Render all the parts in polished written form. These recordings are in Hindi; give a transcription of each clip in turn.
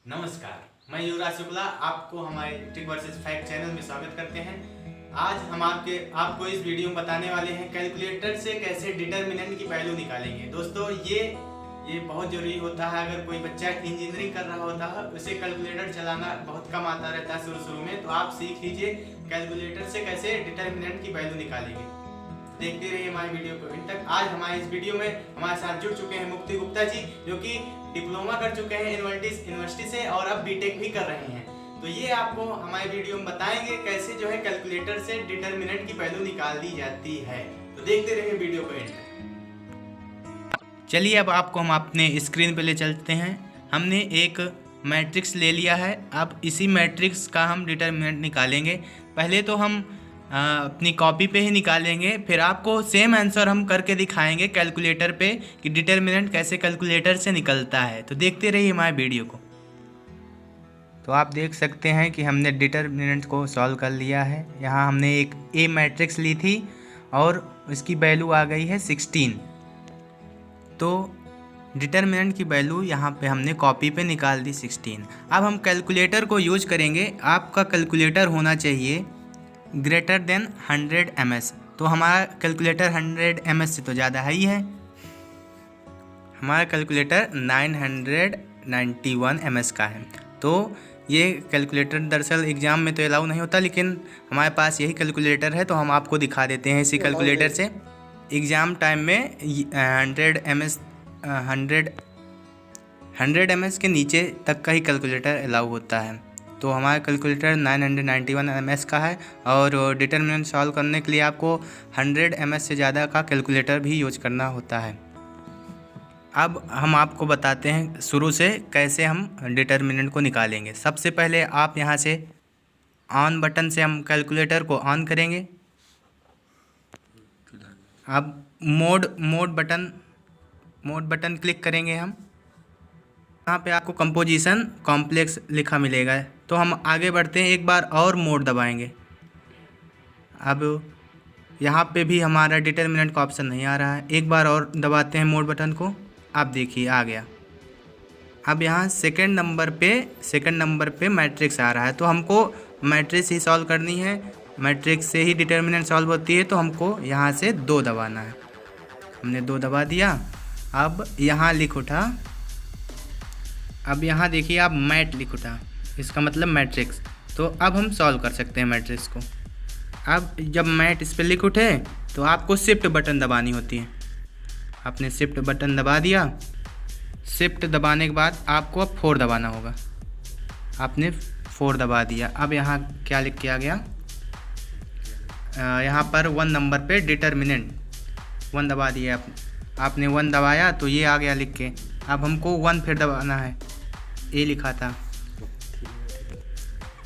नमस्कार, मैं युवराज शुक्ला आपको हमारे ट्रिक वर्सेस फैक्ट चैनल में स्वागत करते हैं। आज हम आपको इस वीडियो में बताने वाले हैं कैलकुलेटर से कैसे डिटर्मिनेंट की वैल्यू निकालेंगे। दोस्तों ये बहुत जरूरी होता है। अगर कोई बच्चा इंजीनियरिंग कर रहा होता है, उसे कैलकुलेटर चलाना बहुत कम आता रहता है शुरू में, तो आप सीख लीजिए कैलकुलेटर से कैसे डिटर्मिनेंट की वैल्यू निकालेंगे। देखते रहिए हमारे वीडियो को अंत तक। आज हमारे इस वीडियो में हमारे साथ जुड़ चुके हैं मुक्ति गुप्ता जी, जो कि डिप्लोमा कर चुके हैं यूनिवर्सिटी से और अब बीटेक भी कर रहे हैं। तो ये आपको हमारे वीडियो में बताएंगे कैसे जो है कैलकुलेटर से डिटर्मिनेंट की वैल्यू निकाल दी जाती है। तो देखते रहिए वीडियो को अंत तक। चलिए अब आपको हम अपने स्क्रीन पे ले चलते हैं। हमने एक मैट्रिक्स ले लिया है। अब इसी मैट्रिक्स का हम डिटर्मिनेंट निकालेंगे। पहले तो हम अपनी कॉपी पे ही निकालेंगे, फिर आपको सेम आंसर हम करके दिखाएंगे कैलकुलेटर पे कि डिटर्मिनेंट कैसे कैलकुलेटर से निकलता है। तो देखते रहिए हमारे वीडियो को। तो आप देख सकते हैं कि हमने डिटर्मिनेंट को सॉल्व कर लिया है। यहाँ हमने एक ए मैट्रिक्स ली थी और इसकी वैल्यू आ गई है 16। तो डिटर्मिनेंट की वैल्यू यहाँ पे हमने कॉपी पे निकाल दी 16। अब हम कैलकुलेटर को यूज करेंगे। आपका कैलकुलेटर होना चाहिए ग्रेटर देन 100 ms। तो हमारा कैलकुलेटर 100 ms से तो ज़्यादा है ही है। हमारा कैलकुलेटर 991 ms का है। तो ये कैलकुलेटर दरअसल एग्ज़ाम में तो अलाउ नहीं होता, लेकिन हमारे पास यही कैलकुलेटर है तो हम आपको दिखा देते हैं इसी कैलकुलेटर से। एग्ज़ाम टाइम में 100 ms के नीचे तक का ही कैलकुलेटर अलाउ होता है। तो हमारा कैलकुलेटर 991 ms का है और डिटर्मिनेंट सॉल्व करने के लिए आपको 100 ms से ज़्यादा का कैलकुलेटर भी यूज करना होता है। अब हम आपको बताते हैं शुरू से कैसे हम डिटर्मिनेंट को निकालेंगे। सबसे पहले आप यहाँ से ऑन बटन से हम कैलकुलेटर को ऑन करेंगे। अब मोड बटन क्लिक करेंगे हम। यहाँ पे आपको कंपोजिशन कॉम्प्लेक्स लिखा मिलेगा। तो हम आगे बढ़ते हैं, एक बार और मोड दबाएंगे। अब यहाँ पे भी हमारा डिटर्मिनेंट का ऑप्शन नहीं आ रहा है। एक बार और दबाते हैं मोड बटन को। आप देखिए आ गया। अब यहाँ सेकंड नंबर पे मैट्रिक्स आ रहा है। तो हमको मैट्रिक्स ही सॉल्व करनी है। मैट्रिक्स से ही डिटर्मिनेंट सॉल्व होती है। तो हमको यहाँ से 2 दबाना है। हमने 2 दबा दिया। अब यहाँ लिख उठा। अब यहाँ देखिए आप मैट लिख उठा, इसका मतलब मैट्रिक्स। तो अब हम सॉल्व कर सकते हैं मैट्रिक्स को। अब जब मैट इस पर लिख उठे तो आपको शिफ्ट बटन दबानी होती है। आपने शिफ्ट बटन दबा दिया। शिफ्ट दबाने के बाद आपको अब 4 दबाना होगा। आपने 4 दबा दिया। अब यहाँ क्या लिख के आ गया, यहाँ पर 1 नंबर पे डिटर्मिनेंट 1 दबा दिया। आपने 1 दबाया तो ये आ गया लिख के। अब हमको 1 फिर दबाना है, ए लिखा था।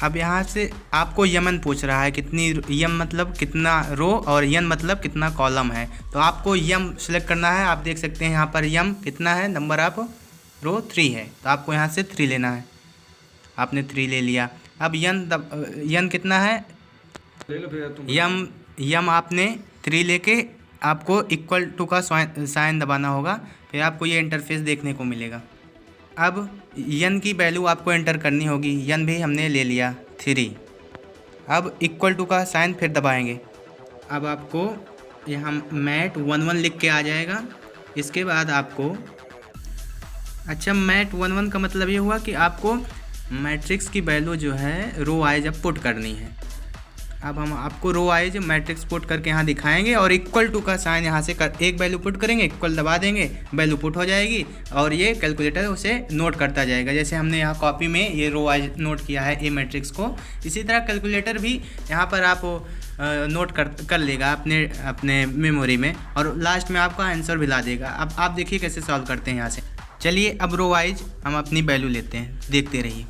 अब यहाँ से आपको यमन पूछ रहा है कितनी, यम मतलब कितना रो और यन मतलब कितना कॉलम है। तो आपको यम सेलेक्ट करना है। आप देख सकते हैं यहाँ पर यम कितना है, नंबर ऑफ रो 3 है। तो आपको यहाँ से 3 लेना है। आपने 3 ले लिया। अब यन कितना है, यम आपने 3 लेके आपको इक्वल टू का साइन दबाना होगा। फिर आपको ये इंटरफेस देखने को मिलेगा। अब यन की वैल्यू आपको एंटर करनी होगी। यन भी हमने ले लिया 3। अब इक्वल टू का साइन फिर दबाएंगे। अब आपको यहाँ मैट 11 लिख के आ जाएगा। इसके बाद आपको मैट 11 का मतलब ये हुआ कि आपको मैट्रिक्स की वैल्यू जो है रो वाइज अब पुट करनी है। अब हम आपको रो वाइज मैट्रिक्स पुट करके यहाँ दिखाएंगे और इक्वल टू का साइन यहाँ से एक वैल्यू पुट करेंगे, इक्वल दबा देंगे, वैल्यू पुट हो जाएगी और ये कैलकुलेटर उसे नोट करता जाएगा। जैसे हमने यहाँ कॉपी में ये रो वाइज नोट किया है ए मैट्रिक्स को, इसी तरह कैलकुलेटर भी यहाँ पर आप नोट कर लेगा अपने मेमोरी में और लास्ट में आपका आंसर भी ला देगा। अब आप देखिए कैसे सॉल्व करते हैं यहाँ से। चलिए अब रो वाइज हम अपनी वैल्यू लेते हैं, देखते रहिए।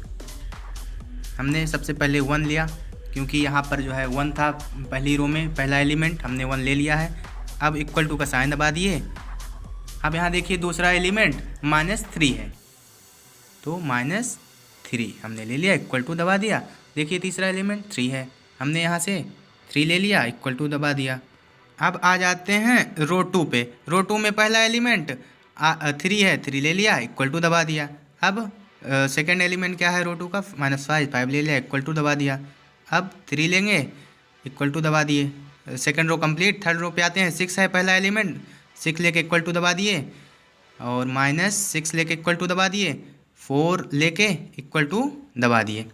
हमने सबसे पहले 1 लिया क्योंकि यहाँ पर जो है 1 था पहली रो में, पहला एलिमेंट हमने 1 ले लिया है। अब इक्वल टू का साइन दबा दिए। अब यहाँ देखिए दूसरा एलिमेंट -3 है, तो -3 हमने ले लिया, इक्वल टू दबा दिया। देखिए तीसरा एलिमेंट 3 है, हमने यहाँ से 3 ले लिया, इक्वल टू दबा दिया। अब आ जाते हैं रो 2 पे। रो 2 में पहला एलिमेंट 3 है, 3 ले लिया, इक्वल टू दबा दिया। अब सेकेंड एलिमेंट क्या है रो 2 का, -5, 5 ले लिया, इक्वल टू दबा दिया। अब 3 लेंगे, इक्वल टू दबा दिए। Second row complete. Third row पे आते हैं, 6 है पहला एलिमेंट, 6 लेके इक्वल टू दबा दिए और -6 लेके इक्वल टू दबा दिए, 4 लेके इक्वल टू दबा दिए।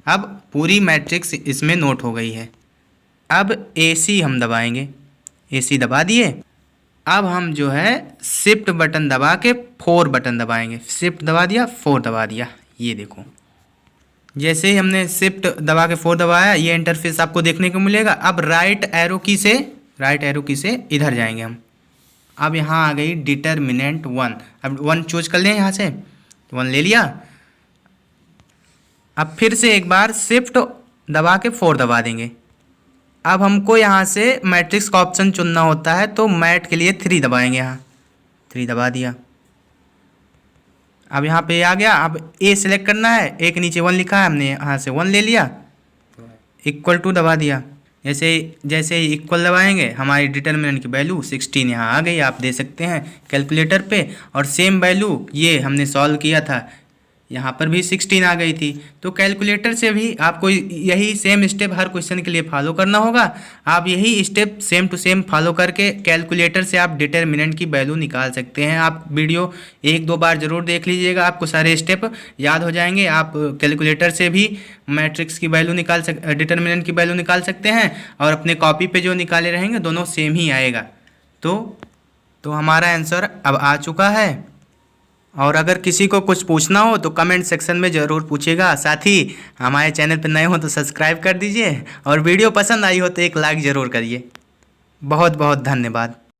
अब पूरी मैट्रिक्स इसमें नोट हो गई है। अब AC हम दबाएंगे, AC दबा दिए। अब हम जो है शिफ्ट बटन दबा के 4 बटन दबाएंगे। शिफ्ट दबा दिया, 4 दबा दिया, ये देखो। जैसे ही हमने शिफ्ट दबा के 4 दबाया, ये इंटरफेस आपको देखने को मिलेगा। अब राइट एरो की से इधर जाएंगे हम। अब यहाँ आ गई डिटरमिनेंट 1। अब 1 चूज कर लें यहाँ से, 1 ले लिया। अब फिर से एक बार शिफ्ट दबा के 4 दबा देंगे। अब हमको यहाँ से मैट्रिक्स का ऑप्शन चुनना होता है, तो मैट के लिए 3 दबाएंगे, यहाँ 3 दबा दिया। अब यहाँ पे आ गया। अब A सिलेक्ट करना है, एक नीचे 1 लिखा है, हमने यहाँ से 1 ले लिया, इक्वल टू दबा दिया। जैसे ही इक्वल दबाएंगे हमारी डिटरमिनेंट की वैल्यू 16 यहाँ आ गई, आप दे सकते हैं कैलकुलेटर पे। और सेम वैल्यू ये हमने सॉल्व किया था, यहाँ पर भी 16 आ गई थी। तो कैलकुलेटर से भी आपको यही सेम स्टेप हर क्वेश्चन के लिए फॉलो करना होगा। आप यही step same to same follow करके कैलकुलेटर से आप डिटरमिनेंट की वैल्यू निकाल सकते हैं। आप वीडियो 1-2 बार ज़रूर देख लीजिएगा, आपको सारे स्टेप याद हो जाएंगे। आप कैलकुलेटर से भी मैट्रिक्स की वैल्यू डिटरमिनेंट की वैल्यू निकाल सकते हैं, और अपने कॉपी पर जो निकाले रहेंगे दोनों सेम ही आएगा। तो हमारा आंसर अब आ चुका है। और अगर किसी को कुछ पूछना हो तो कमेंट सेक्शन में ज़रूर पूछिएगा। साथ ही हमारे चैनल पर नए हो तो सब्सक्राइब कर दीजिए, और वीडियो पसंद आई हो तो एक लाइक ज़रूर करिए। बहुत बहुत धन्यवाद।